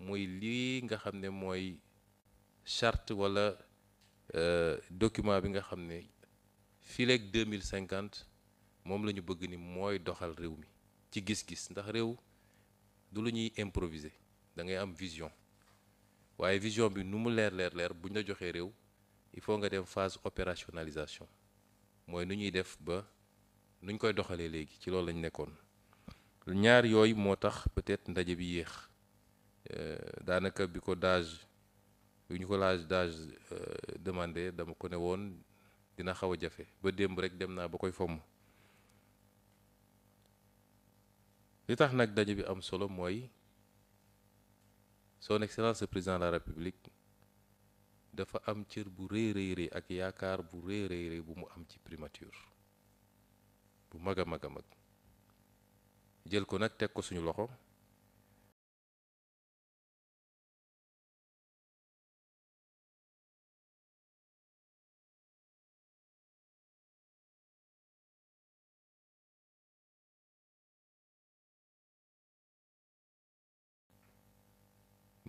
muy lii nga xam ne mooy charte wala document bi nga xam ne fii leeg 2050 moom la ñu bëgg ni mooy doxal réew mi ci gis-gis ndax réew du lu ñuy improviser da ngay am vision waaye vision bi nu mu leer bu ñu la joxee réew il faut nga dem phase opérationnalisation mooy nu ñuy def ba nu ñu koy doxalee léegi ci loolu lañ nekkoon ñaar yooyu moo tax peut-être ndaje bi yéex daanaka bi ko ñu ko d'âge demandé dama ko ne woon dina xaw a jafe ba démb rek dem naa ba koy fomm li tax nag daje bi am solo mooy son excellence le président de la république dafa am cër bu rëy ak yaakaar bu rëy bu mu am ci primature bu mag a mag jël ko nag teg ko suñu loxo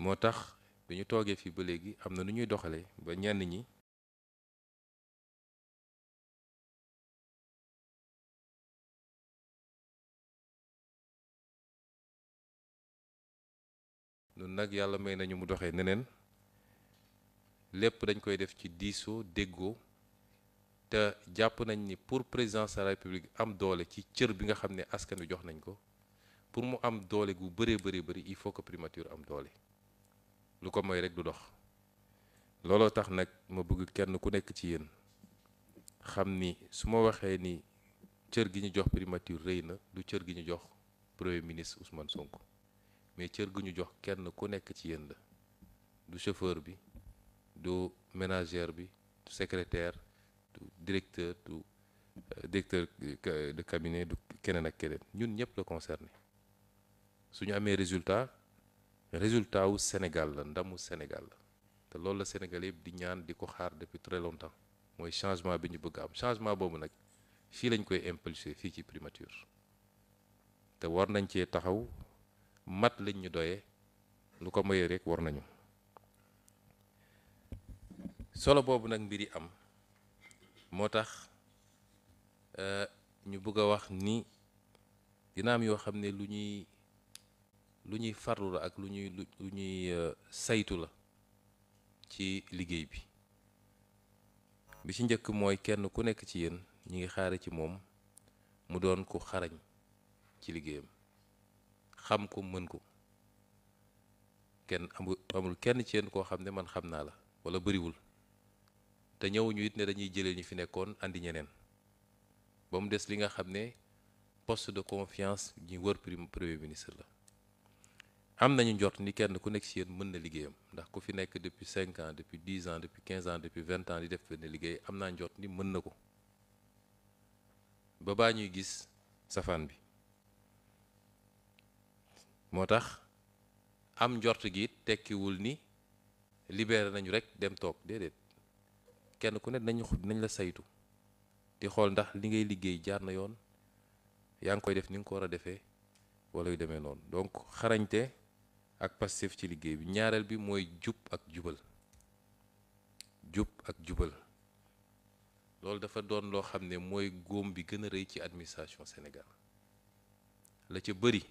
moo tax bi ñu toogee fii ba léegi am na nu ñuy doxalee ba ñenn ñi nun nag yàlla may nañu mu doxee neneen lépp dañ koy def ci diisoo déggoo te jàpp nañ ni pour présidence de la république am doole ci cër bi nga xam ne askan wi jox nañ ko pour mu am doole gu bëri il faut que primature am doole lu ko mooy rek du dox looloo tax nag ma bëgg kenn ku nekk ci yéen xam ni su ma waxee ni cër gi ñu jox primature rëy na du cër gi ñu jox premier ministre Ousmane Sonko mais cër gi ñu jox kenn ku nekk ci yéen la du chauffeur bi du ménagère bi du secrétaire du directeur du directeur de cabinet du keneen ak keneen ñun ñëpp la concerné su ñu amee résultat wu Sénégal la ndamu Sénégal la te loolu la Sénégal yëpp di ñaan di ko xaar depuis très longtemps mooy changement bi ñu bëgg am changement boobu nag fii lañ koy impulser fii ci primature te war nañ cee taxaw mat lañ ñu doyee lu ko moyee rek war nañu solo boobu nag mbir yi am moo tax ñu bëgg a wax ni dina am yoo xam ne lu ñuy farlu la ak lu ñuy saytu la ci liggéey bi ci njëkk mooy kenn ku nekk ci yéen ñi ngi xaare ci moom mu doon ku xarañ ci liggéeyam xam ko mën ko kenn amul kenn ci yéen koo xam ne man xam naa la wala bëriwul te ñëwuñu it ne dañuy jëlee ñu fi nekkoon andi ñeneen ba mu des li nga xam ne poste de confiance ñi wër premier ministre la am nañu njort ni kenn ku nekk ci yéen mën na liggéeyam ndax ku fi nekk depuis 5 ans depuis 10 ans depuis 15 ans depuis 20 ans di def benn liggéey am naa njort ni mën na ko ba baa ñuy gis safaan bi moo tax am njort gi tekkiwul ni libéré nañu rek dem toog déedéet kenn ku ne nañ la saytu di xool ndax li ngay liggéey jaar na yoon yaa ngi koy def ni nga ko war a defee wala yu demee noonu donc xarañte ak Pastef ci liggéey bi ñaareel bi mooy jub ak jubal loolu dafa doon loo xam ne mooy góom bi gën a rëy ci administration Sénégal la ca bëri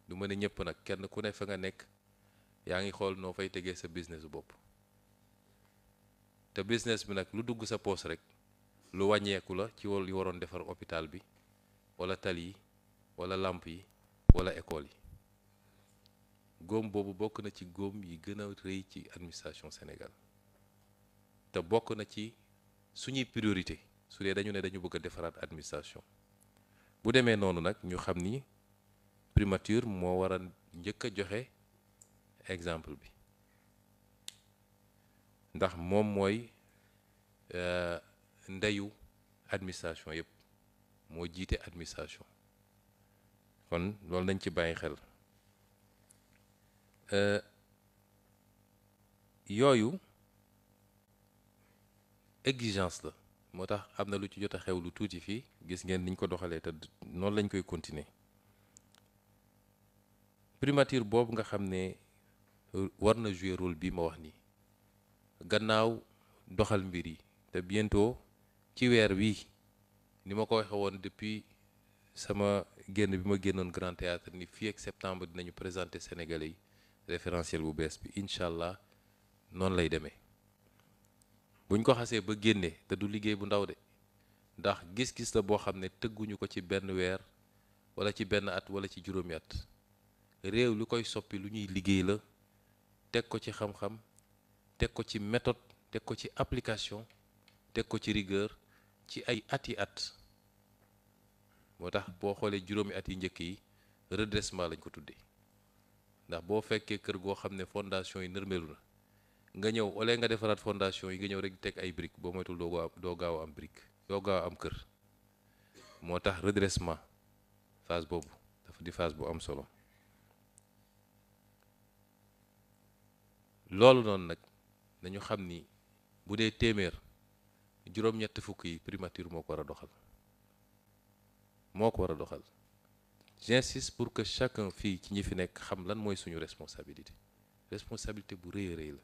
du ma ne ñëpp nag kenn ku ne fa nga nekk yaa ngi xool noo fay tegee sa business bopp te business bi nag lu dugg sa poos rek lu wàññeeku la ci wàllu yi waroon defar hôpital bi wala tali yi wala làmp yi wala école yi góom boobu bokk na ci góom yi gën a rëy ci administration Sénégal te bokk na ci suñuy priorité su dee dañu ne dañu bëgg a defaraat administration bu demee noonu nag ñu xam ni primature moo war a njëkk a joxe exemple bi ndax moom mooy ndeyu administration yëpp moo jiite administration kon loolu nañ ci bàyyi xel yooyu exigence la moo tax am na lu ci jot a xew lu tuuti fii gis ngeen niñ ko doxalee te noonu lañ koy continuer primature boobu nga xam ne war na jouer rôle bi ma wax nii gannaaw doxal mbir yi te bientôt ci weer wi ni ma ko waxe woon depuis sama génn bi ma génnoon Grand Théâtre ni fii ak septembre dinañu présenter Sénégalais yi référentiel bu bees bi incha allah noonu lay demee buñ ko xasee ba génne te du liggéey bu ndaw de ndax gis-gis la boo xam ne tëgguñu ko ci benn weer wala ci benn at wala ci juróomi at réew li koy soppi lu ñuy liggéey la teg ko ci xam-xam teg ko ci méthode teg ko ci application teg ko ci rigueur ci ay at yi at moo tax boo xoolee juróomi at yi njëkk yi redressement lañ ko tuddee ndax boo fekkee kër goo xam ne fondation yi nërmelu na nga ñëw ole nga defaraat fondation yi nga ñëw rek teg ay briques boo moytul doo gaaw am brique doo gaaw am kër moo tax redressement phase boobu dafa di phase bu am solo loolu noonu nag nañu xam ni bu dee téeméer juróom-ñett fukk yi primature moo ko war a doxal moo ko war a doxal j'insiste pour que chacun fii ci ñi fi nekk xam lan mooy suñu responsabilité bu rëy a rëy la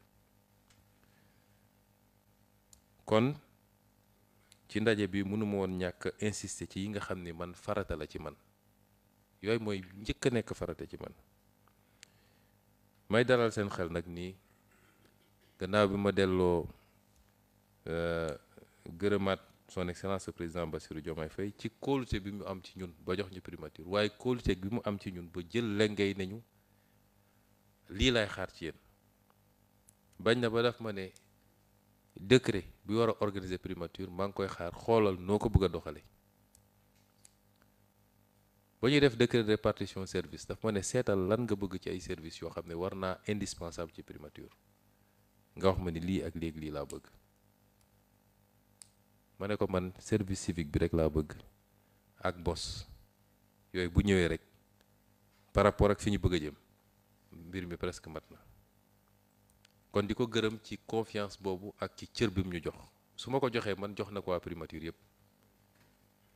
kon ci ndaje bi mënuma woon ñàkk insister ci yi nga xam ni man farata la ci man yooyu mooy njëkk a nekk farata ci man may dalal seen xel nag nii gannaaw bi ma delloo gërëmaat son excellence le président Bassirou Diomaye Faye ci kóolute bi mu am ci ñun ba jox ñu primature waaye kóolute bi mu am ci ñun ba jël lengay nañu lii lay xaar ci yéen bañ na ba daf ma ne décret bi war a organiser primature maa ngi koy xaar xoolal noo ko bëgg a doxale ba ñuy def décret de répartition service daf ma ne seetal lan nga bëgg ci ay services yoo xam ne war naa indispensable ci primature nga wax ma ni lii ak léegi lii laa bëgg ma ne ko man service civique bi rek laa bëgg ak bos yooyu bu ñëwee rek par rapport ak fi ñu bëgg a jëm mbir mi presque mat na kon di ko gërëm ci confiance boobu ak ci cër bi mu ñu jox su ma ko joxee man jox na ko waa primature yëpp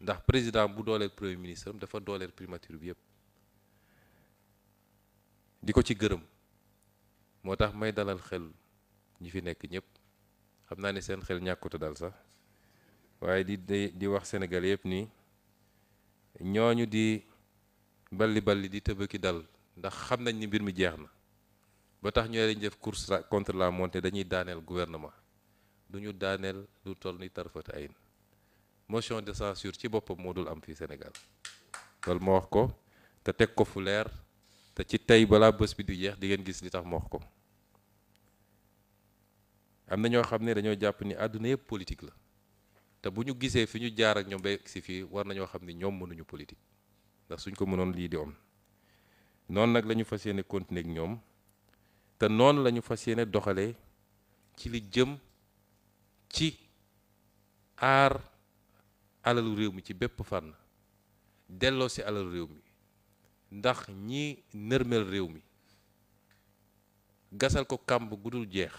ndax président bu dooleel premier ministre am dafa dooleel primature bi yëpp di ko ci gërëm moo tax may dalal xel ñi fi nekk ñëpp xam naa ne seen xel ñàkkuta dal sax waaye di wax Sénégal yëpp nii ñooñu di balli di tëbëki dal ndax xam nañ ni mbir mi jeex na ba tax ñu lañ def course contre la monnaie dañuy daaneel gouvernement du ñu daaneel lu toll ni tarfat ayin motion de censure ci boppam moo dul am fii Sénégal loolu ma wax ko te teg ko fu leer te ci tey balaa bés bi di jeex di ngeen gis li tax ma wax ko am na ñoo xam ne dañoo jàpp ni àdduna yëpp politique la te bu ñu gisee fi ñu jaar ak ñoom ba si fii war nañoo xam ni ñoom mënuñu politique ndax suñ ko mënoon lii di am noonu nag la ñu fas yéene continuer ak ñoom te noonu la ñu fas yéene doxalee ci li jëm ci aar alalu réew mi ci bépp fànn delloo si alalu réew mi ndax ñi nërmel réew mi gasal ko kàmb gudul jeex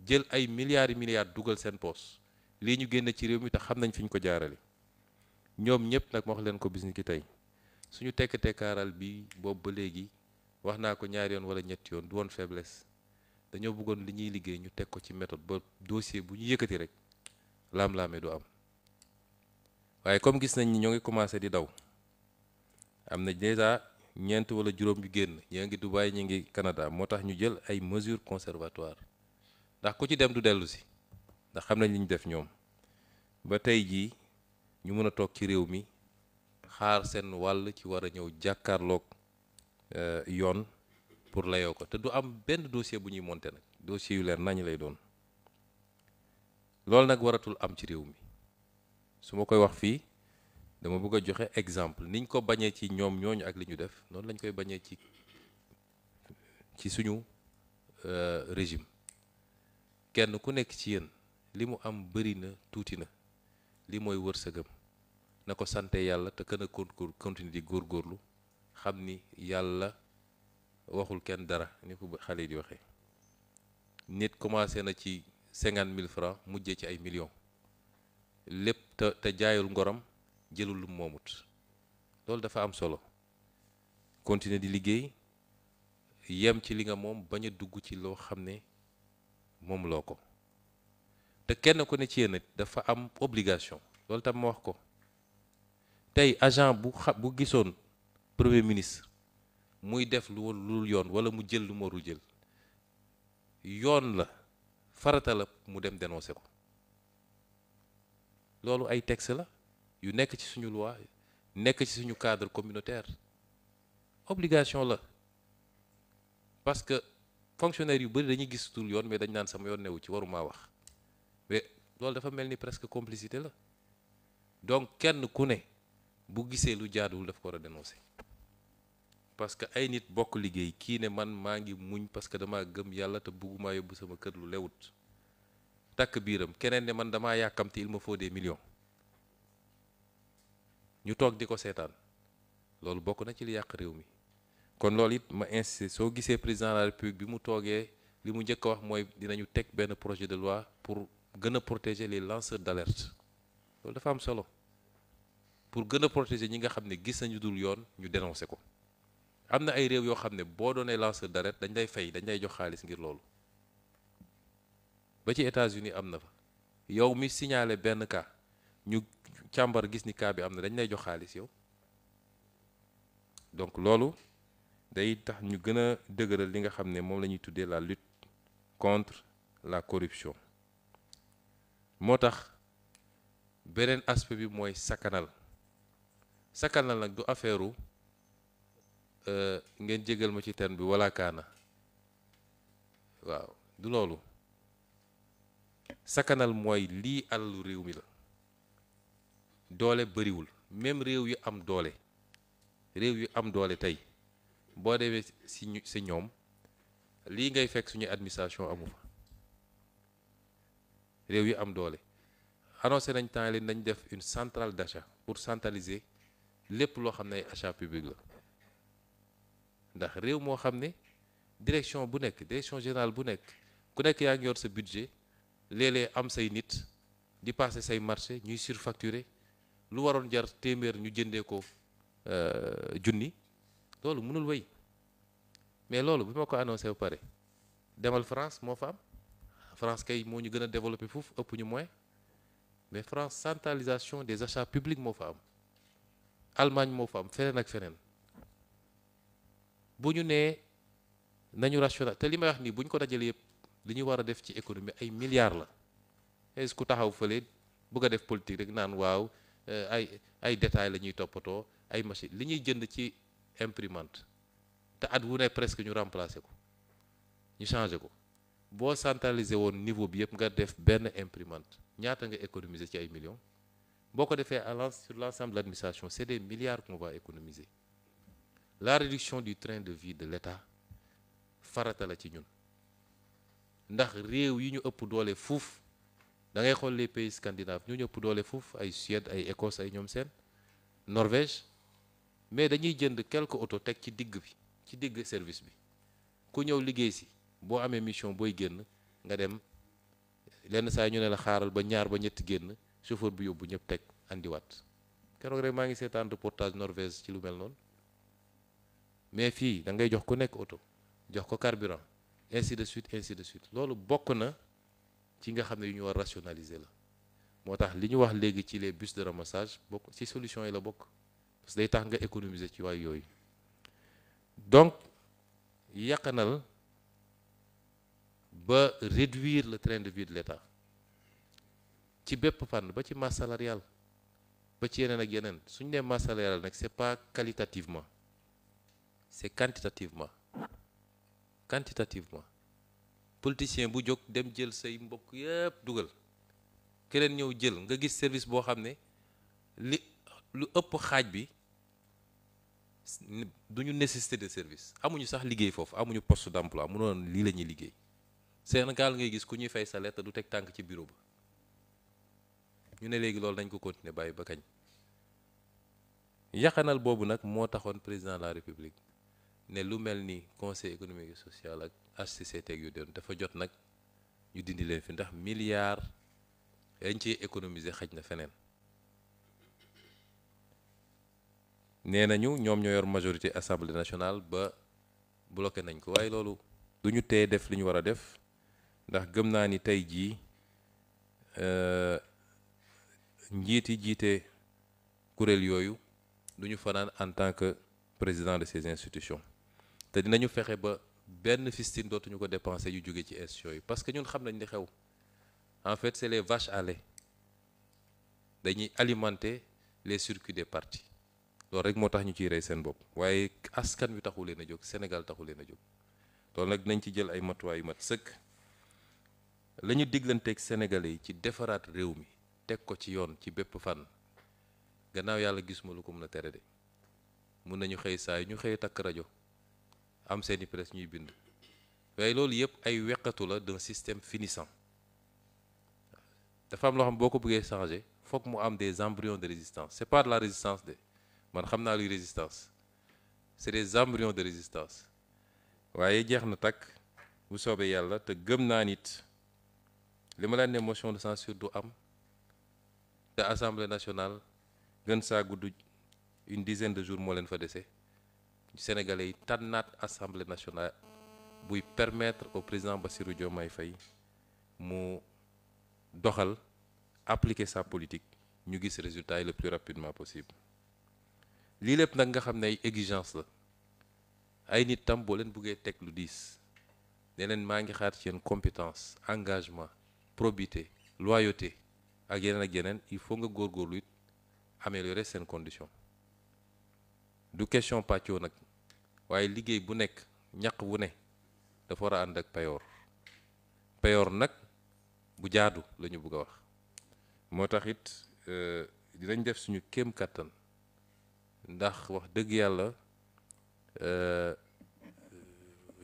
jël ay milliards dugal seen poos lii ñu génn ci réew mi te xam nañ fi ñu ko jaarale ñoom ñëpp nag ma wax leen ko bis ni ki tey suñu tekk-tekkaaral bi boobu ba léegi wax naa ko ñaari yoon wala ñetti yoon du woon faiblesse dañoo bëggoon li ñuy liggéey ñu teg ko ci méthode ba dossier bu ñu yëkkati rek laam-laame du am waaye comme gis nañ ni ñoo ngi commencé di daw am na déjà ñeent wala juróom yu génn ñii ngi Dubaï ñi ngi Canada moo tax ñu jël ay mesures conservatoires ndax ku ci dem du dellu si ndax xam nañ li ñu def ñoom ba tey jii ñu mën a toog ci réew mi xaar seen wàll ci war a ñëw jàkkaarloog yoon pour layoo ko te du am benn dossier bu ñuy monter nag dossier yu leer nañ lay doon loolu nag waratul am ci réew mi su ma koy wax fii dama bëgg a joxe exemple niñ ko bañee ci ñoom ñooñu ak li ñu def noonu lañ koy bañee ci suñu régime kenn ku nekk ci yéen li mu am bëri na tuuti na li mooy wërsëgam na ko sante yàlla te kën a continuer di góorgóorlu xam ni yàlla waxul kenn dara ni ko xale yi di waxee nit commencé na ci 50 000 francs mujjee ci ay millions lépp te jaayul ngoram jëlul lu moomut loolu dafa am solo continuer di liggéey yem ci li nga moom bañ a dugg ci loo xam ne moom loo ko te kenn ku ne ci yéen dafa am obligation loolu tam ma wax ko tey agent bu gisoon premier ministre muy def lu yoon wala mu jël lu mu warul jël yoon la farata la mu dem dénoncer ko loolu ay texte la yu nekk ci suñu loi nekk ci suñu cadre communautaire obligation la parce que fonctionnaire yu bëri dañuy gis tul yoon mais dañ naan sama yoon newu ci waruma wax mais loolu dafa mel ni presque complicité la donc kenn ku ne bu gisee lu jaaduwul daf ko war a dénoncer parce que ay nit bokk liggéey kii ne man maa ngi muñ parce que damaa gëm yàlla te bëgguma yóbbu sama kër lu lewut takk biiram keneen ne man damaa yàkkamti il me faut des millions ñu toog di ko seetaan loolu bokk na ci li yàq réew mi kon loolu it ma insisté soo gisee président de la république bi mu toogee li mu njëkk a wax mooy dinañu teg benn projet de loi pour gën a protéger les lanceurs d'alerte loolu dafa am solo pour gën a protéger ñi nga xam ne gis nañu dul yoon ñu dénoncer ko am na ay réew yoo xam ne boo doonee lanceur d'alerte dañ lay fay dañ lay jox xaalis ngir loolu ba ci États-Unis am na fa yow mi signalé benn cas ñu càmbar gis ni cas bi am na dañ lay jox xaalis yow donc loolu day tax ñu gën a dëgëral li nga xam ne moom la ñuy tuddee la lutte contre la corruption moo tax beneen aspect bi mooy sakkanal nag du affaire ngeen jégal ma ci terme bi wala kaana waaw du loolu sakkanal mooy lii alalu réew mi la doole bëriwul même réew yu am doole tey boo demee si ñoom lii ngay fekk suñu administration amu fa réew yu am doole annoncé nañ temps leen nañ def une centrale d'achat pour centraliser lépp loo xam ne ay achat public la ndax réew moo xam ne direction générale bu nekk ku nekk yaa ngi yor sa budget léeg-léeg am say nit di passer say marché ñuy surfacturer lu waroon jar téeméer ñu jëndee ko junni loolu mënul wéy mais loolu bi ma ko annoncé ba pare demal France moo fa am France kay moo ñu gën a développé foofu ëpp ñu moyen mais France centralisation des achats publics moo fa am Allemagne moo fa am feneen ak feneen bu ñu nee nañu rational te li may wax nii bu ñu ko dajalee yëpp li ñu war a def ci économie ay milliards la est-ce ku taxaw fële bëgg a def politique rek naan waaw ay détails la ñuy toppatoo ay machine li ñuy jënd ci imprimante te at wu ne presque ñu remplacer ko ñu changer ko boo centraliser woon niveau bi yëpp nga def benn imprimante ñaata nga économiser ci ay millions boo ko defee sur l'ensemble de l'administration c'est des milliards qu'on va économiser la réduction du train de vie de l'État farata la ci ñun ndax réew yi ñu ëpp doole fuuf da ngay xool les pays scandinaves ñu ëpp doole fuuf ay Suède ay Écosse ay ñoom seen Norvège mais dañuy jënd quelques auto teg ci digg service bi ku ñëw liggéey si boo amee mission booy génn nga dem lenn saa ñu ne la xaaral ba ñaar ba ñetti génn chauffeur bi yóbbu ñëpp teg andiwaat keroog rek maa ngi seetaan reportage Norvège ci lu mel noonu mais fii da ngay jox ku nekk auto jox ko carburant ainsi de suite loolu bokk na ci nga xam ne yu ñu war rationaliser la moo tax li ñu wax léegi ci les bus de ramassage bokk ci solution yi la bokk parce que day tax nga économiser ci waay yooyu donc yàqanal ba réduire le train de vie de l'État ci bépp fànn ba ci masse salariale ba ci yeneen ak yeneen suñu nee masse salariale nag c'est pas qualitativement c'est quantitativement politicien bu jóg dem jël say mbokk yépp dugal keneen ñëw jël nga gis service boo xam ne lu ëpp xaaj bi duñu nécessité de service amuñu sax liggéey foofu amuñu poste d'emploi mënoon lii la ñuy liggéey Sénégal ngay gis ku ñuy fay salaire te du teg tànk ci bureau ba ñu ne léegi loolu dañ ko continuer bàyyi ba kañ yaxanal boobu nag moo taxoon président de la république ne lu mel ni conseil économique et social ak HCCT yu doon dafa jot nag ñu dindi leen fi ndax milliards yañ ci économiser xaj na feneen nee nañu ñoom ñoo yor majorité assemblée nationale ba bloqué nañ ko waaye loolu du ñu tee def li ñu war a def ndax gëm naa ni tey jii njiit yi jiite kuréel yooyu du ñu fanaan en tant que président de ces institutions te dinañu fexe ba benn fistine dootuñu ko dépenser yu jóge ci institutions yi parce que ñun xam nañ li xew en fait c'est les vaches à lait dañuy alimenter les circuits des partis loolu rek moo tax ñu ciy rey seen bopp waaye askan wi taxu leen a jóg Sénégal taxu leen a jóg loolu nag nañ ci jël ay matuwaay yu mat sëkk la ñu diglanteeg sénégalais yi ci defaraat réew mi teg ko ci yoon ci bépp fànn gannaaw yàlla gisuma lu ko mën a tere de mun nañu xëy saa yi ñu xëy takk rajo am seeni presse ñuy bind waaye loolu yëpp ay weqatu la d'un système finissant dafa am loo xam boo ko bëggee changer foog mu am des embryons de résistance c'est pas de la résistance de man xam naa luy résistance c'est des embryons de résistance waaye jeex na takk bu soobee yàlla te gëm naa nit li ma leen ne motion de censure du am te assemblée nationale gën saa gudd une dizaine de jours moo leen fa dese sénégalais yi tànnaat assemblée nationale buy permettre au président Bassirou Diomaye Faye mu doxal appliquer sa politique ñu gis résultat yi le plus rapidement possible lii lépp nag nga xam ne ay exigence la ay nit tam boo leen buggee teg lu diis ne leen maa ngi xaar ci yéen compétence engagement probité loyauté ak yeneen il faut nga góorgóorlu it améliorer seen condition du question pàccoo nag waaye liggéey bu nekk ñaq bu ne dafa war a ànd ak payoor nag bu jaadu la ñu bëgg a wax moo tax it dinañ def suñu kéem kattan ndax wax dëgg yàlla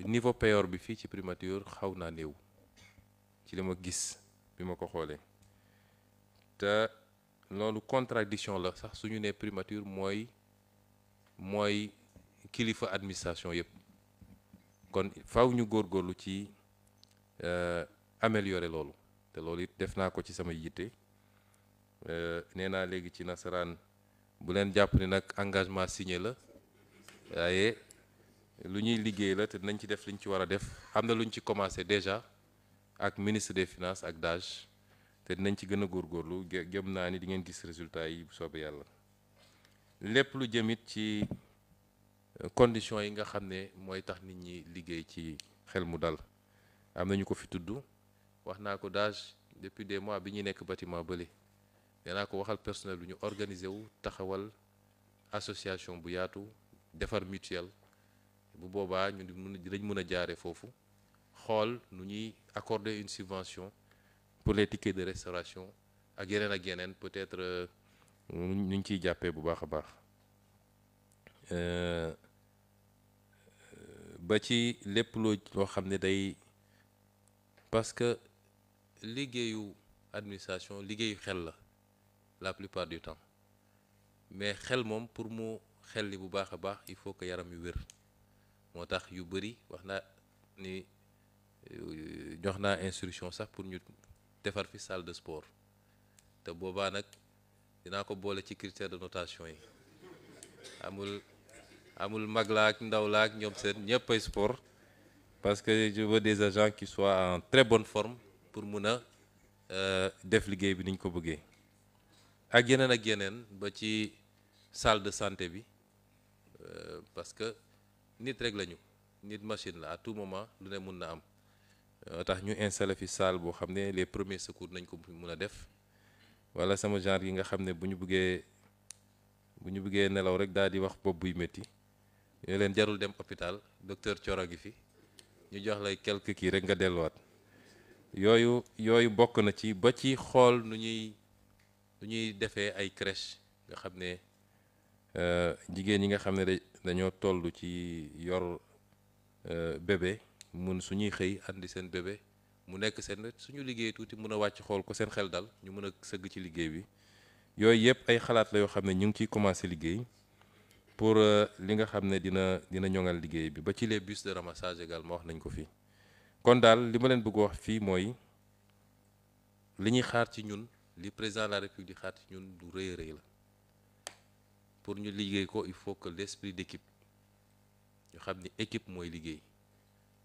niveau payoor bi fii ci primature xaw naa néew ci li ma gis bi ma ko xoolee te loolu contradiction la sax suñu nee primature mooy kilifa administration yëpp kon faw ñu góorgóorlu ci améliorer loolu te loolu it def naa ko ci sama yitte nee naa léegi ci nasaraan bu leen jàpp ni nag engagement signé la waaye lu ñuy liggéey la te dinañ ci def li ñu ci war a def am na lu ñu ci commencé déjà ak ministre des finances ak DAGE te dinañ ci gën a góorgóorlu gëm naa ni di ngeen gis résultat yi bu soobee yàlla lépp lu jëmit ci conditions yi nga xam ne mooy tax nit ñi liggéey ci xel mu dal am nañu ko fi tudd wax naa ko DAGE depuis des mois bi ñuy nekk bâtiment bële danaa ko waxal personnel bu ñu organiser wu taxawal association bu yaatu defar mutuelle bu boobaa ñu dinañ mën a jaare foofu xool nu ñuy accorder une subvention pour les tickets de restauration ak yeneen peut-être ñu ngi ciy jàppee bu baax a baax ba ci lépp loo xam ne day parce que liggéeyu administration liggéeyu xel la plupart du temps mais xel moom pour mu xel li bu baax a baax il faut que yaram yu wér moo tax yu bëri wax naa ni jox naa instruction sax pour ñu defar fi salle de sport te boobaa nag dinaa ko boole ci critère de notation yi amul mag la ak ndaw la ak ñoom seen ñëpp ay sport parce que je veux des agents qui soient en très bonne forme pour mun a def liggéey bi niñ ko bëggee ak yeneen ba ci salle de santé bi parce que nit rek lañu nit machine la à tout moment lu ne mun na am tax ñu installé fi salle boo xam ne les premiers secours nañ ko mun a def wala sama genre yi nga xam ne bu ñu bëggee nelaw rek daal di wax bopp buy métti yooyu leen jarul dem hôpital docteur Thioro gi fi ñu jox lay quelques kii rek nga delluwaat yooyu bokk na ci ba ci xool nu ñuy defee ay crèche nga xam ne jigéen ñi nga xam ne dañoo toll ci yor bébé mun suñuy xëy andi seen bébé mu nekk seen suñu liggéey tuuti mun a wàcc xool ko seen xel dal ñu mën a sëgg ci liggéey bi yooyu yëpp ay xalaat la yoo xam ne ñu ngi ciy commencé liggéey pour li nga xam ne dina ñoŋal liggéey bi ba ci les bus de ramassage également wax nañ ko fii kon daal li ma leen bëgg wax fii mooy li ñuy xaar ci ñun li président de la République di xaar ci ñun du rëy la pour ñu liggéey ko il faut que l'esprit d'équipe ñu xam ni équipe mooy liggéey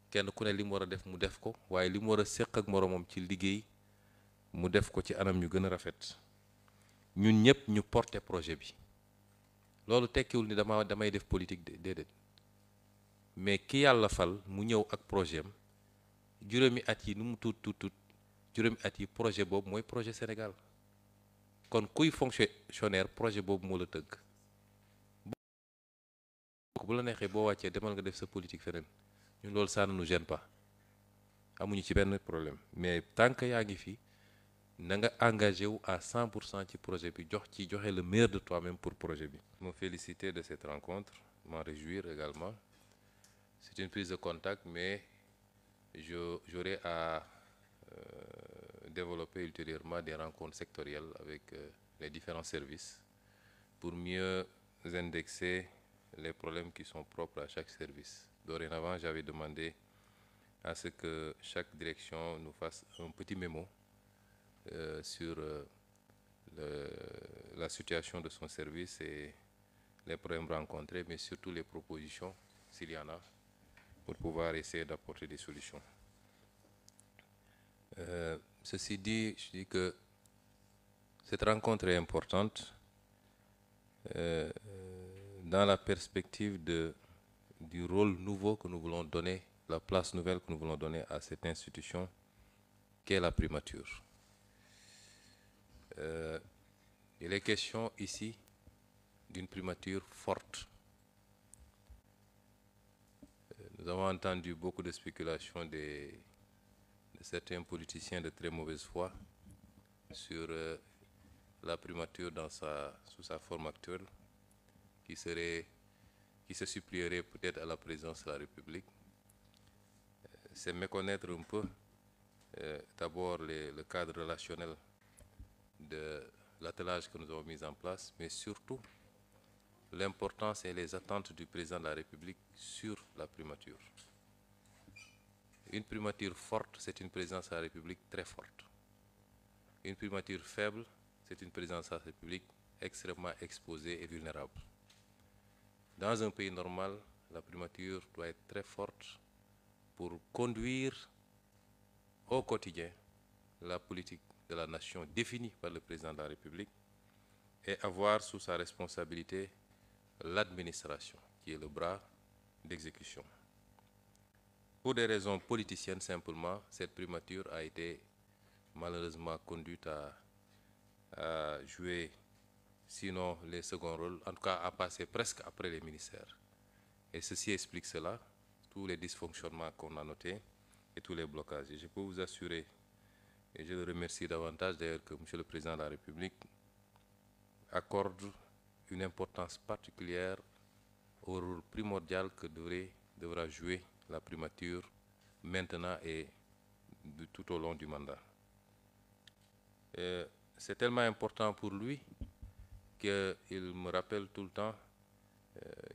kenn ku ne li mu war a def mu def ko waaye li mu war a séq ak moroomam ci liggéey mu def ko ci anam ñu gën a rafet ñun ñëpp ñu porter projet bi loolu tekkiwul ni damay def politique déedéet mais ki yàlla fal mu ñëw ak projet am juróomi at yi nu mu tuut juróomi at yi projet boobu mooy projet Sénégal kon kuy fonctionnaire projet boobu moo la tëgg bu la neexee boo wàccee demal nga def sa politique feneen ñun loolu ça ne nous gêne pas amuñu ci benn problème mais tant que yaa ngi fi na nga engagé wu à 100% ci projet bi joxe le meilleur de toi-même pour projet bi. Me féliciter de cette rencontre, m'en réjouir également. C'est une prise de contact, mais j'aurai à développer ultérieurement des rencontres sectorielles avec les différents services pour mieux indexer les problèmes qui sont propres à chaque service. Dorénavant, j'avais demandé à ce que chaque direction nous fasse un petit mémo sur la situation de son service et les problèmes rencontrés, mais surtout les propositions, s'il y en a, pour pouvoir essayer d'apporter des solutions. Ceci dit, je dis que cette rencontre est importante dans la perspective du rôle nouveau que nous voulons donner, la place nouvelle que nous voulons donner à cette institution qu'est la primature. Il est question ici d'une primature forte. Nous avons entendu beaucoup de spéculations de certains politiciens de très mauvaise foi sur la primature sous sa forme actuelle, qui se supplierait peut-être à la présidence de la République. C'est méconnaître un peu d'abord le cadre relationnel de l'attelage que nous avons mis en place, mais surtout l'importance et les attentes du président de la République sur la primature. Une primature forte, c'est une présidence de la République très forte. Une primature faible, c'est une présidence de la République extrêmement exposée et vulnérable. Dans un pays normal, la primature doit être très forte pour conduire au quotidien la politique de la nation définie par le président de la République et avoir sous sa responsabilité l'administration, qui est le bras d'exécution. Pour des raisons politiciennes simplement, cette primature a été malheureusement conduite à jouer, sinon les seconds rôles, en tout cas à passer presque après les ministères. Et ceci explique cela, tous les dysfonctionnements qu'on a notés et tous les blocages. Et je peux vous assurer, et je le remercie davantage d'ailleurs que M. le Président de la République accorde une importance particulière au rôle primordial que devra jouer la primature maintenant et tout au long du mandat. C'est tellement important pour lui qu'il me rappelle tout le temps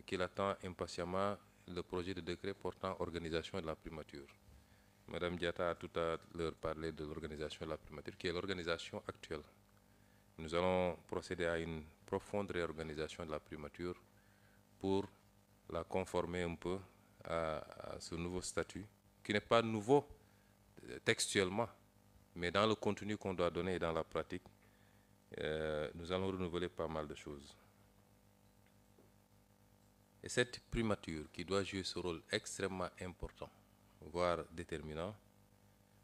qu'il attend impatiemment le projet de décret portant organisation de la primature. Madame Diatta a tout à l'heure parlé de l'organisation de la primature, qui est l'organisation actuelle. Nous allons procéder à une profonde réorganisation de la primature pour la conformer un peu à ce nouveau statut, qui n'est pas nouveau textuellement, mais dans le contenu qu'on doit donner et dans la pratique, nous allons renouveler pas mal de choses. Et cette primature, qui doit jouer ce rôle extrêmement important, voire déterminant,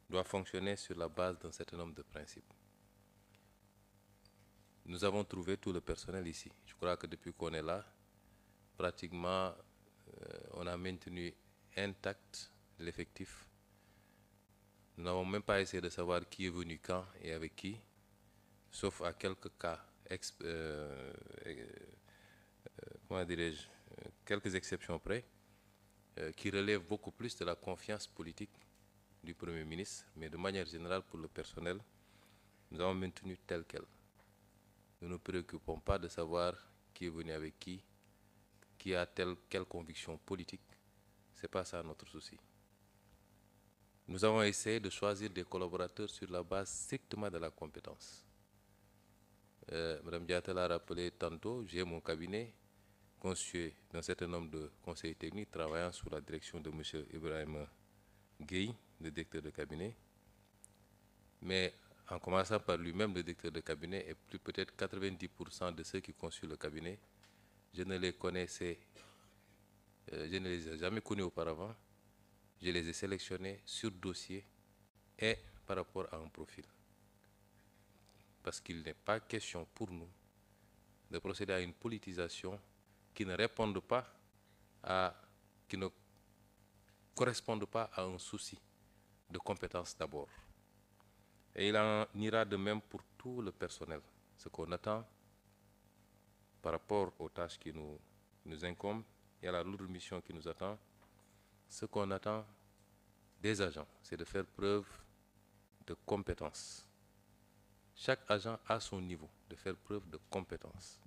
doit fonctionner sur la base d'un certain nombre de principes. Nous avons trouvé tout le personnel ici. Je crois que depuis qu'on est là, pratiquement, on a maintenu intact l'effectif. Nous n'avons même pas essayé de savoir qui est venu quand et avec qui, sauf à quelques cas, comment dirais-je, quelques exceptions près, qui relèvent beaucoup plus de la confiance politique du Premier ministre, mais de manière générale pour le personnel, nous avons maintenu tel quel. Nous ne nous préoccupons pas de savoir qui est venu avec qui a quelle conviction politique. Ce n'est pas ça notre souci. Nous avons essayé de choisir des collaborateurs sur la base strictement de la compétence. Madame Diatta l'a rappelé tantôt, j'ai mon cabinet constitué d'un certain nombre de conseillers techniques travaillant sous la direction de M. Ibrahim Gueye, le directeur de cabinet. Mais en commençant par lui-même, le directeur de cabinet, et plus peut-être 90% de ceux qui constituent le cabinet, je ne les connaissais, je ne les ai jamais connus auparavant. Je les ai sélectionnés sur dossier et par rapport à un profil. Parce qu'il n'est pas question pour nous de procéder à une politisation qui ne réponde pas qui ne corresponde pas à un souci de compétence d'abord. Et il en ira de même pour tout le personnel. Ce qu'on attend par rapport aux tâches qui nous incombent et à la lourde mission qui nous attend, ce qu'on attend des agents, c'est de faire preuve de compétence. Chaque agent a son niveau, de faire preuve de compétence.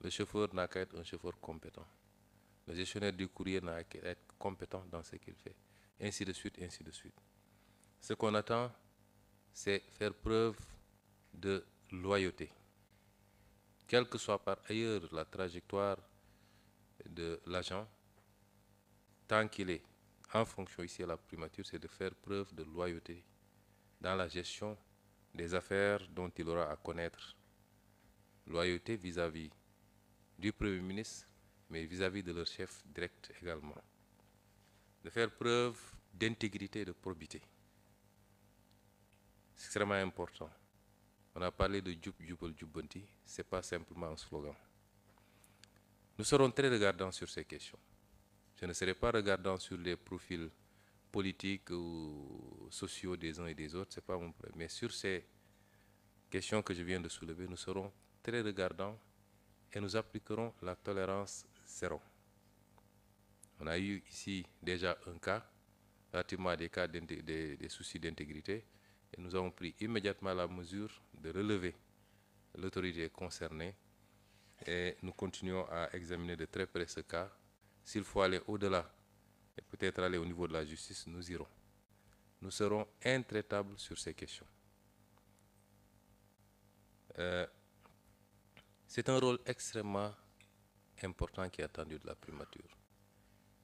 Le chauffeur n'a qu'à être un chauffeur compétent. Le gestionnaire du courrier n'a qu'à être compétent dans ce qu'il fait. Ainsi de suite, ainsi de suite. Ce qu'on attend, c'est faire preuve de loyauté. Quelle que soit par ailleurs la trajectoire de l'agent, tant qu'il est en fonction ici à la primature, c'est de faire preuve de loyauté dans la gestion des affaires dont il aura à connaître. Loyauté vis-à-vis du Premier ministre, mais vis-à-vis de leur chef direct également. De faire preuve d'intégrité et de probité. C'est extrêmement important. On a parlé de Djoub Djoubal Djoubanti, ce n'est pas simplement un slogan. Nous serons très regardants sur ces questions. Je ne serai pas regardant sur les profils politiques ou sociaux des uns et des autres, ce n'est pas mon problème. Mais sur ces questions que je viens de soulever, nous serons très regardants et nous appliquerons la tolérance zéro. On a eu ici déjà un cas, relativement à des cas des soucis d'intégrité, et nous avons pris immédiatement la mesure de relever l'autorité concernée et nous continuons à examiner de très près ce cas. S'il faut aller au-delà et peut-être aller au niveau de la justice, nous irons. Nous serons intraitables sur ces questions. C'est un rôle extrêmement important qui est attendu de la primature,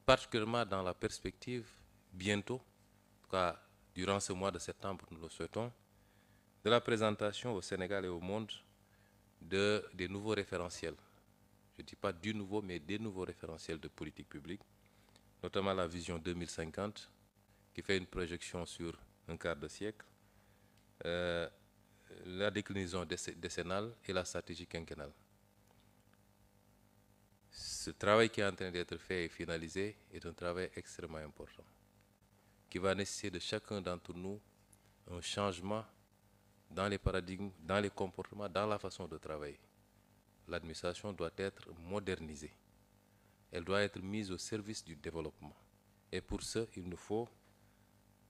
particulièrement dans la perspective, bientôt, en tout cas durant ce mois de septembre, nous le souhaitons, de la présentation au Sénégal et au monde des nouveaux référentiels. Je ne dis pas du nouveau, mais des nouveaux référentiels de politique publique, notamment la vision 2050, qui fait une projection sur un quart de siècle, la déclinaison décennale et la stratégie quinquennale. Ce travail qui est en train d'être fait et finalisé est un travail extrêmement important, qui va nécessiter de chacun d'entre nous un changement dans les paradigmes, dans les comportements, dans la façon de travailler. L'administration doit être modernisée. Elle doit être mise au service du développement. Et pour ce, il nous faut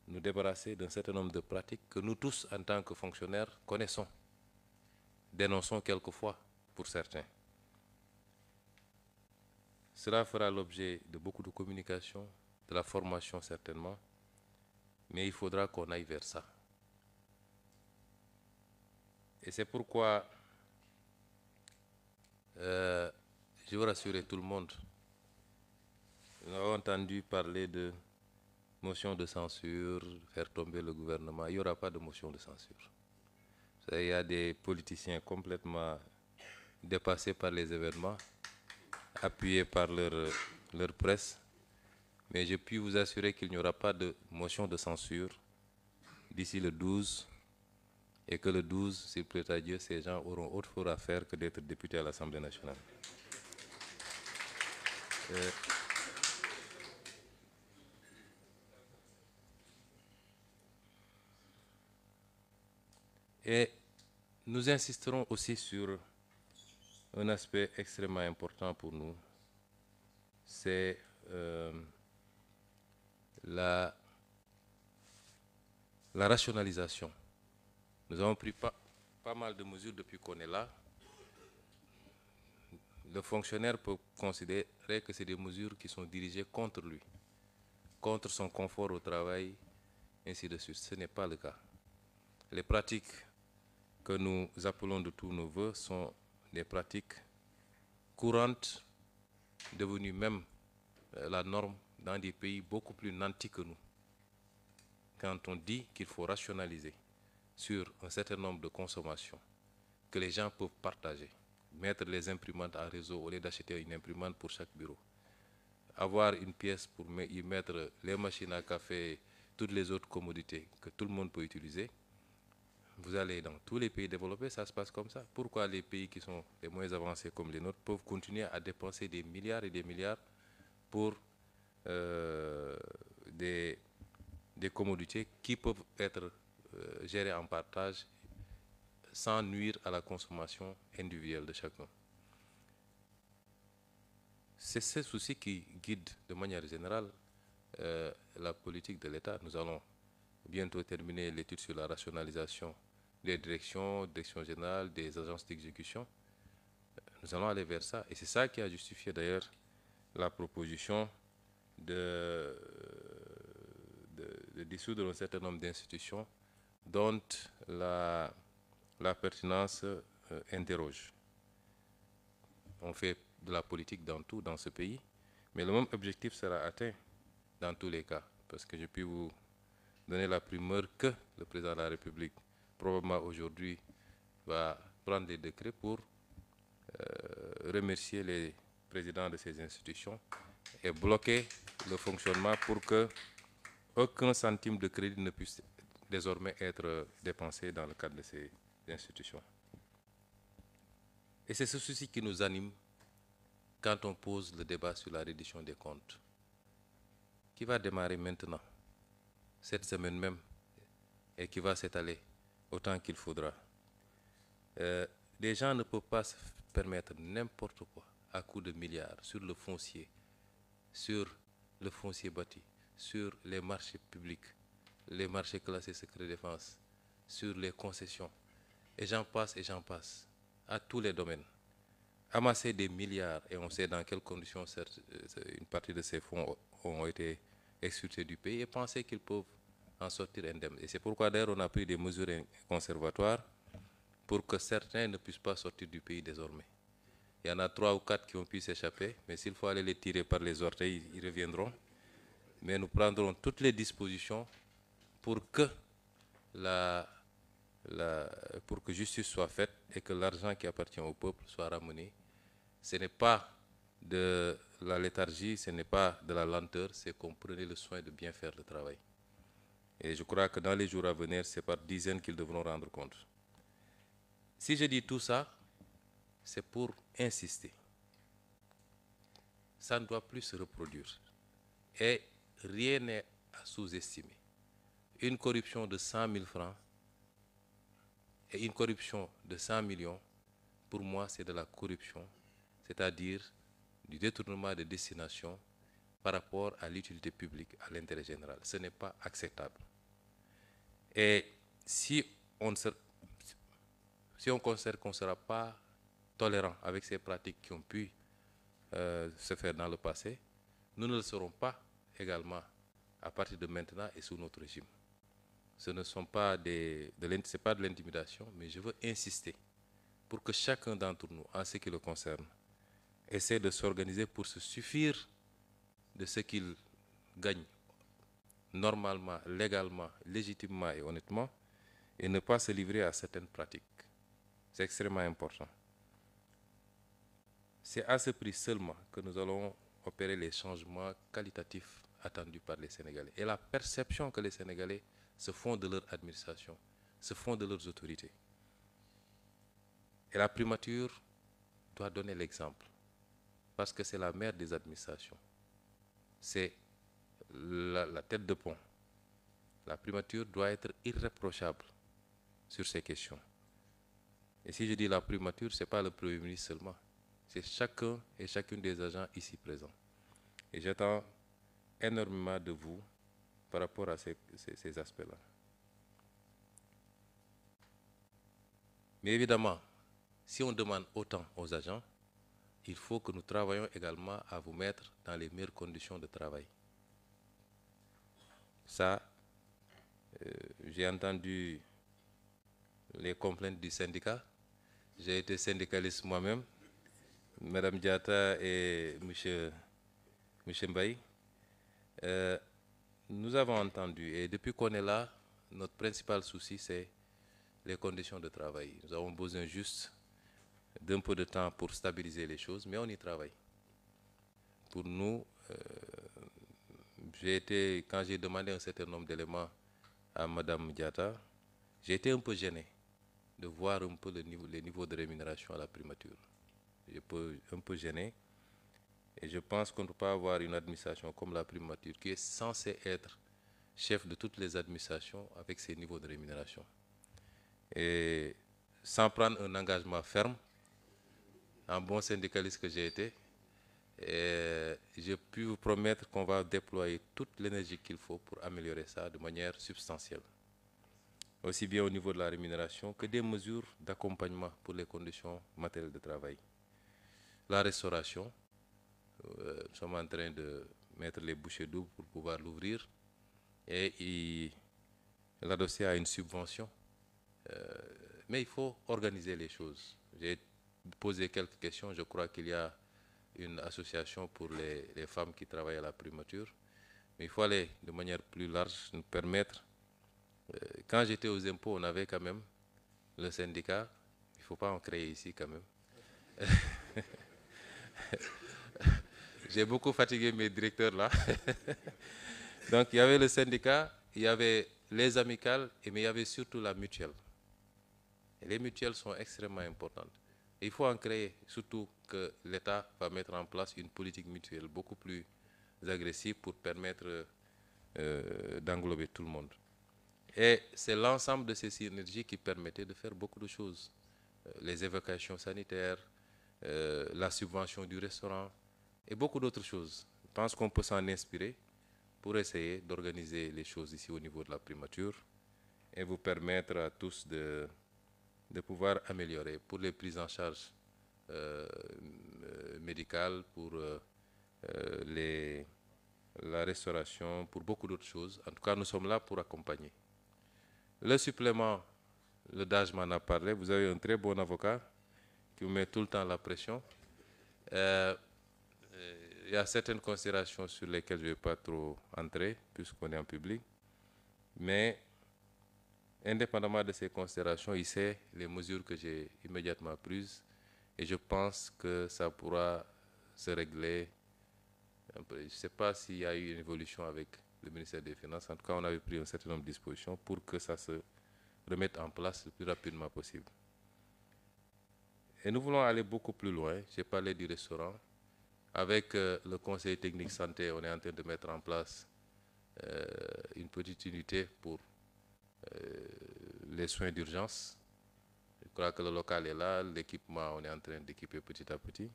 nous débarrasser d'un certain nombre de pratiques que nous tous, en tant que fonctionnaires, connaissons, dénonçons quelquefois pour certains. Cela fera l'objet de beaucoup de communication, de la formation certainement, mais il faudra qu'on aille vers ça. Et c'est pourquoi je veux rassurer tout le monde. Nous avons entendu parler de motion de censure, faire tomber le gouvernement. Il n'y aura pas de motion de censure. Il y a des politiciens complètement dépassés par les événements, appuyés par leur presse. Mais je puis vous assurer qu'il n'y aura pas de motion de censure d'ici le 12, et que le 12, s'il plaît à Dieu, ces gens auront autre chose à faire que d'être députés à l'Assemblée nationale. Et nous insisterons aussi sur un aspect extrêmement important pour nous, c'est la rationalisation. Nous avons pris pas mal de mesures depuis qu'on est là. Le fonctionnaire peut considérer que c'est des mesures qui sont dirigées contre lui, contre son confort au travail, ainsi de suite. Ce n'est pas le cas. Les pratiques que nous appelons de tous nos voeux sont des pratiques courantes devenu même la norme dans des pays beaucoup plus nantis que nous. Quand on dit qu'il faut rationaliser sur un certain nombre de consommations que les gens peuvent partager, mettre les imprimantes en réseau au lieu d'acheter une imprimante pour chaque bureau, avoir une pièce pour y mettre les machines à café, toutes les autres commodités que tout le monde peut utiliser. Vous allez dans tous les pays développés, ça se passe comme ça. Pourquoi les pays qui sont les moins avancés comme les nôtres peuvent continuer à dépenser des milliards et des milliards pour des commodités qui peuvent être gérées en partage sans nuire à la consommation individuelle de chacun? C'est ce souci qui guide de manière générale la politique de l'État. Nous allons bientôt terminer l'étude sur la rationalisation des directions générales, des agences d'exécution. Nous allons aller vers ça. Et c'est ça qui a justifié d'ailleurs la proposition de dissoudre un certain nombre d'institutions dont la pertinence interroge. On fait de la politique dans tout dans ce pays, mais le même objectif sera atteint dans tous les cas, parce que je puis vous donner la primeur que le président de la République, probablement aujourd'hui, va prendre des décrets pour remercier les présidents de ces institutions et bloquer le fonctionnement pour que aucun centime de crédit ne puisse désormais être dépensé dans le cadre de ces institutions. Et c'est ce souci qui nous anime quand on pose le débat sur la reddition des comptes, qui va démarrer maintenant, cette semaine même, et qui va s'étaler autant qu'il faudra. Les gens ne peuvent pas se permettre n'importe quoi à coût de milliards sur le foncier bâti, sur les marchés publics, les marchés classés secret défense, sur les concessions, et j'en passe, à tous les domaines. Amasser des milliards, et on sait dans quelles conditions une partie de ces fonds ont été expulsés du pays, et penser qu'ils peuvent en sortir indemnes. Et c'est pourquoi d'ailleurs on a pris des mesures conservatoires pour que certains ne puissent pas sortir du pays désormais. Il y en a 3 ou 4 qui ont pu s'échapper, mais s'il faut aller les tirer par les orteils, ils reviendront. Mais nous prendrons toutes les dispositions pour que justice soit faite et que l'argent qui appartient au peuple soit ramené. Ce n'est pas de la léthargie, ce n'est pas de la lenteur, c'est qu'on prenait le soin de bien faire le travail. Et je crois que dans les jours à venir, c'est par dizaines qu'ils devront rendre compte. Si je dis tout ça, c'est pour insister. Ça ne doit plus se reproduire. Et rien n'est à sous-estimer. Une corruption de 100 000 francs et une corruption de 100 millions, pour moi, c'est de la corruption, c'est-à-dire du détournement de destination par rapport à l'utilité publique, à l'intérêt général. Ce n'est pas acceptable. Et si on considère qu'on ne sera pas tolérant avec ces pratiques qui ont pu se faire dans le passé, nous ne le serons pas également à partir de maintenant et sous notre régime. Ce ne sont pas de l'intimidation, mais je veux insister pour que chacun d'entre nous, en ce qui le concerne, essaie de s'organiser pour se suffire de ce qu'il gagne normalement, légalement, légitimement et honnêtement, et ne pas se livrer à certaines pratiques. C'est extrêmement important. C'est à ce prix seulement que nous allons opérer les changements qualitatifs attendus par les Sénégalais et la perception que les Sénégalais se font de leur administration, se font de leurs autorités. Et la primature doit donner l'exemple, parce que c'est la mère des administrations. C'est la tête de pont. La primature doit être irréprochable sur ces questions. Et si je dis la primature, ce n'est pas le Premier ministre seulement. C'est chacun et chacune des agents ici présents. Et j'attends énormément de vous par rapport à ces aspects-là. Mais évidemment, si on demande autant aux agents, il faut que nous travaillions également à vous mettre dans les meilleures conditions de travail. Ça, j'ai entendu les complaintes du syndicat. J'ai été syndicaliste moi-même, Madame Diatta et Monsieur Mbaye, nous avons entendu, et depuis qu'on est là, notre principal souci, c'est les conditions de travail. Nous avons besoin juste d'un peu de temps pour stabiliser les choses, mais on y travaille. Pour nous, quand j'ai demandé un certain nombre d'éléments à Madame Diatta, j'ai été un peu gêné de voir un peu les niveaux de rémunération à la primature. Un peu gêné. Et je pense qu'on ne peut pas avoir une administration comme la primature qui est censée être chef de toutes les administrations avec ces niveaux de rémunération. Et sans prendre un engagement ferme, en bon syndicaliste que j'ai été, je puis vous promettre qu'on va déployer toute l'énergie qu'il faut pour améliorer ça de manière substantielle. Aussi bien au niveau de la rémunération que des mesures d'accompagnement pour les conditions matérielles de travail. La restauration, nous sommes en train de mettre les bouchées doubles pour pouvoir l'ouvrir et l'adosser à une subvention. Mais il faut organiser les choses. J'ai posé quelques questions. Je crois qu'il y a une association pour les femmes qui travaillent à la primature. Mais il faut aller de manière plus large, nous permettre. Quand j'étais aux impôts, on avait quand même le syndicat. Il ne faut pas en créer ici quand même. J'ai beaucoup fatigué mes directeurs là. Donc il y avait le syndicat, il y avait les amicales, mais il y avait surtout la mutuelle. Et les mutuelles sont extrêmement importantes. Et il faut en créer, surtout que l'État va mettre en place une politique mutuelle beaucoup plus agressive pour permettre d'englober tout le monde. Et c'est l'ensemble de ces synergies qui permettait de faire beaucoup de choses. Les évacuations sanitaires, la subvention du restaurant et beaucoup d'autres choses. Je pense qu'on peut s'en inspirer pour essayer d'organiser les choses ici au niveau de la primature et vous permettre à tous de pouvoir améliorer pour les prises en charge médicales, pour la restauration, pour beaucoup d'autres choses. En tout cas, nous sommes là pour accompagner. Le supplément, le DAGE m'en a parlé. Vous avez un très bon avocat qui vous met tout le temps la pression. Il y a certaines considérations sur lesquelles je ne vais pas trop entrer, puisqu'on est en public. Mais, indépendamment de ces considérations, il sait les mesures que j'ai immédiatement prises. Et je pense que ça pourra se régler un peu. Je ne sais pas s'il y a eu une évolution avec le ministère des Finances. En tout cas, on avait pris un certain nombre de dispositions pour que ça se remette en place le plus rapidement possible. Et nous voulons aller beaucoup plus loin. J'ai parlé du restaurant. Avec le conseil technique santé, on est en train de mettre en place une petite unité pour les soins d'urgence. Je crois que le local est là, l'équipement, on est en train d'équiper petit à petit.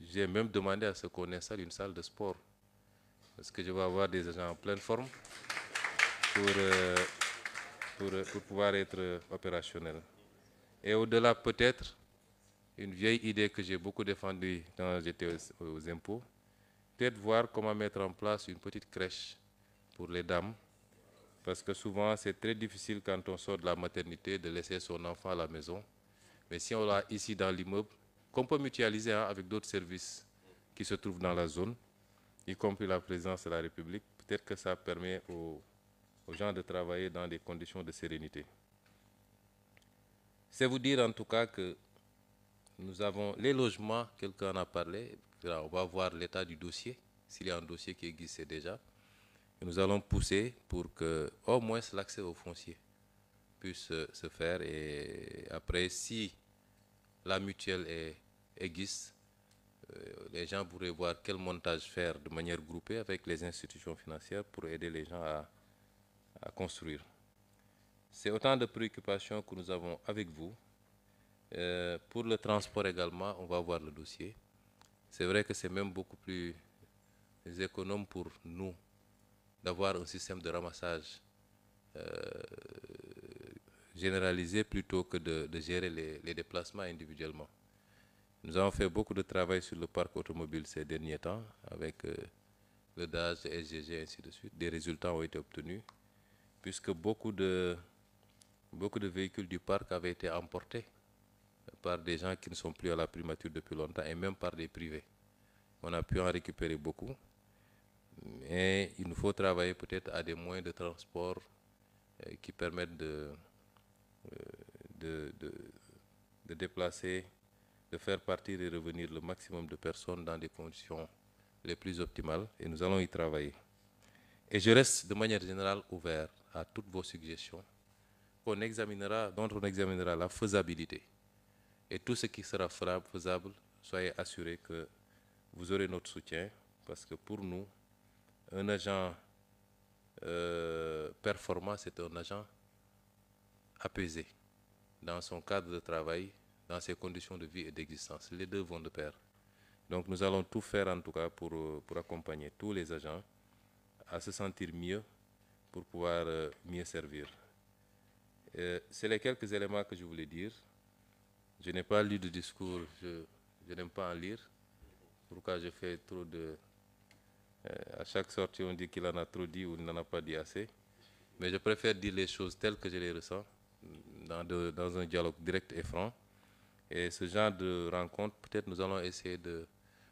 J'ai même demandé à ce qu'on installe une salle de sport, parce que je vais avoir des agents en pleine forme pour pouvoir être opérationnel. Et au-delà, peut-être, une vieille idée que j'ai beaucoup défendue quand j'étais aux impôts, peut-être voir comment mettre en place une petite crèche pour les dames, parce que souvent c'est très difficile quand on sort de la maternité de laisser son enfant à la maison. Mais si on l'a ici dans l'immeuble, qu'on peut mutualiser avec d'autres services qui se trouvent dans la zone, y compris la présidence de la République, peut-être que ça permet aux gens de travailler dans des conditions de sérénité. C'est vous dire en tout cas que nous avons les logements, quelqu'un en a parlé, on va voir l'état du dossier, s'il y a un dossier qui existait déjà. Et nous allons pousser pour que au moins l'accès au foncier puisse se faire. Et après, si la mutuelle existe, les gens pourraient voir quel montage faire de manière groupée avec les institutions financières pour aider les gens à construire. C'est autant de préoccupations que nous avons avec vous. Pour le transport également, on va voir le dossier. C'est vrai que c'est même beaucoup plus économe pour nous d'avoir un système de ramassage généralisé plutôt que de gérer les déplacements individuellement. Nous avons fait beaucoup de travail sur le parc automobile ces derniers temps avec le DAGE, le SGG, et ainsi de suite. Des résultats ont été obtenus puisque beaucoup de véhicules du parc avaient été emportés par des gens qui ne sont plus à la primature depuis longtemps et même par des privés. On a pu en récupérer beaucoup, mais il nous faut travailler peut-être à des moyens de transport qui permettent de, de, de déplacer, de faire partir et revenir le maximum de personnes dans des conditions les plus optimales, et nous allons y travailler. Et je reste de manière générale ouvert à toutes vos suggestions dont on examinera la faisabilité. Et tout ce qui sera faisable, soyez assurés que vous aurez notre soutien, parce que pour nous, un agent performant, c'est un agent apaisé dans son cadre de travail, dans ses conditions de vie et d'existence. Les deux vont de pair. Donc nous allons tout faire en tout cas pour accompagner tous les agents à se sentir mieux pour pouvoir mieux servir. C'est les quelques éléments que je voulais dire. Je n'ai pas lu de discours, je n'aime pas en lire. Pourquoi je fais trop de... à chaque sortie, on dit qu'il en a trop dit ou il n'en a pas dit assez. Mais je préfère dire les choses telles que je les ressens, dans un dialogue direct et franc. Et ce genre de rencontre, peut-être nous allons essayer de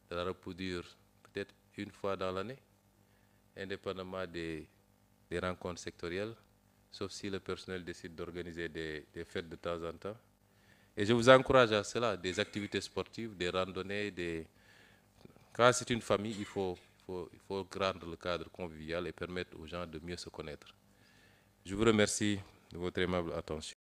la reproduire peut-être une fois dans l'année, indépendamment des rencontres sectorielles, sauf si le personnel décide d'organiser des fêtes de temps en temps. Et je vous encourage à cela, des activités sportives, des randonnées, Quand c'est une famille, il faut rendre le cadre convivial et permettre aux gens de mieux se connaître. Je vous remercie de votre aimable attention.